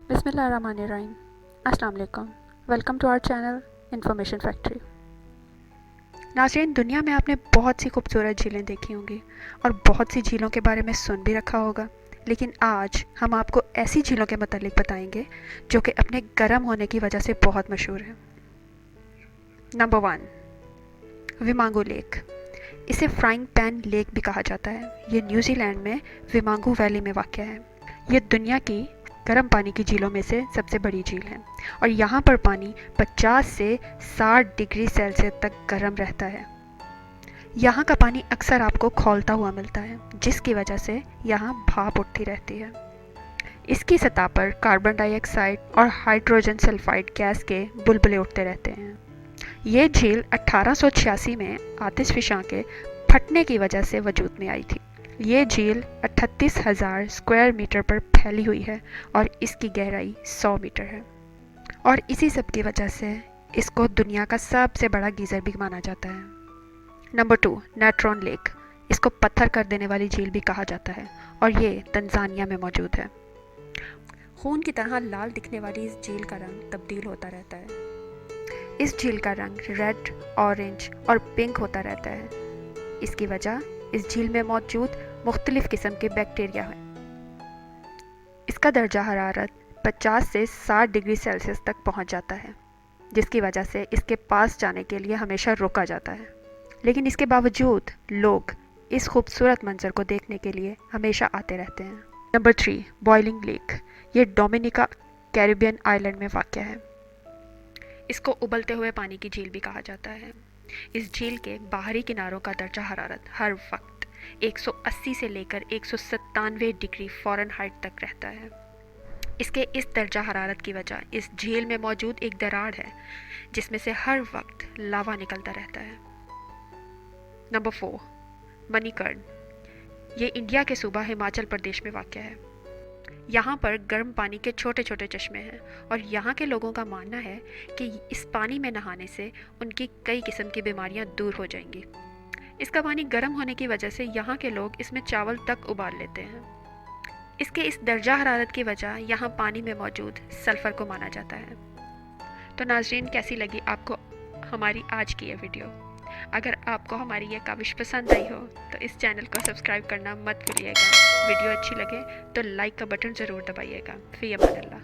बिस्मिल्लाहिर्रहमानिर्रहीम। अस्सलाम वालेकुम। Welcome to our channel information factory. नाज़रीन, दुनिया में आपने बहुत सी खूबसूरत झीलें देखी होंगी और बहुत सी झीलों के बारे में सुन भी रखा होगा, लेकिन आज हम आपको ऐसी झीलों के मतलब बताएंगे जो कि अपने गर्म होने की वजह से बहुत मशहूर है। Number 1, Waimangu lake. इसे फ्राइंग पैन लेक भी कहा जाता है। ये न्यूजीलैंड में विमांगू वैली में वाक़ है। ये दुनिया की गर्म पानी की झीलों में से सबसे बड़ी झील है और यहाँ पर पानी 50 से 60 डिग्री सेल्सियस तक गर्म रहता है। यहाँ का पानी अक्सर आपको खौलता हुआ मिलता है, जिसकी वजह से यहाँ भाप उठती रहती है। इसकी सतह पर कार्बन डाइऑक्साइड और हाइड्रोजन सल्फाइड गैस के बुलबुले उठते रहते हैं। ये झील 1886 में आतिशफशां के फटने की वजह से वजूद में आई थी। ये झील 38,000 स्क्वायर मीटर पर फैली हुई है और इसकी गहराई 100 मीटर है और इसी सब की वजह से इसको दुनिया का सबसे बड़ा गीज़र भी माना जाता है। Number 2, Natron lake. इसको पत्थर कर देने वाली झील भी कहा जाता है और ये तंजानिया में मौजूद है। खून की तरह लाल दिखने वाली इस झील का रंग तब्दील होता रहता है। इस झील का रंग रेड, ऑरेंज और पिंक होता रहता है। इसकी वजह इस झील में मौजूद मुख्तलिफ किस्म के बैक्टीरिया है। इसका दर्जा हरारत 50 से 60 डिग्री सेल्सियस तक पहुंच जाता है, जिसकी वजह से इसके पास जाने के लिए हमेशा रोका जाता है। लेकिन इसके बावजूद लोग इस खूबसूरत मंजर को देखने के लिए हमेशा आते रहते हैं। Number 3, boiling lake. ये डोमिनिका कैरिबियन आइलैंड में वाक़ है। इसको उबलते हुए पानी की झील भी कहा जाता है। इस झील के बाहरी किनारों का दर्जा हरारत हर वक्त 180 से लेकर 197 डिग्री फ़ारेनहाइट तक रहता है। इसके इस दर्जा हरारत की वजह इस झील में मौजूद एक दरार है, जिसमें से हर वक्त लावा निकलता रहता है। नंबर 4, मणिकर्ण। ये इंडिया के सूबा हिमाचल प्रदेश में वाक़ है। यहाँ पर गर्म पानी के छोटे छोटे चश्मे हैं और यहाँ के लोगों का मानना है कि इस पानी में नहाने से उनकी कई किस्म की बीमारियाँ दूर हो जाएंगी। इसका पानी गर्म होने की वजह से यहाँ के लोग इसमें चावल तक उबाल लेते हैं। इसके इस दर्जा हरारत की वजह यहाँ पानी में मौजूद सल्फ़र को माना जाता है। तो नाज़रीन, कैसी लगी आपको हमारी आज की ये वीडियो? अगर आपको हमारी ये काविश पसंद आई हो तो इस चैनल को सब्सक्राइब करना मत भूलिएगा। वीडियो अच्छी लगे तो लाइक का बटन ज़रूर दबाइएगा। फ़ी अमान अल्लाह।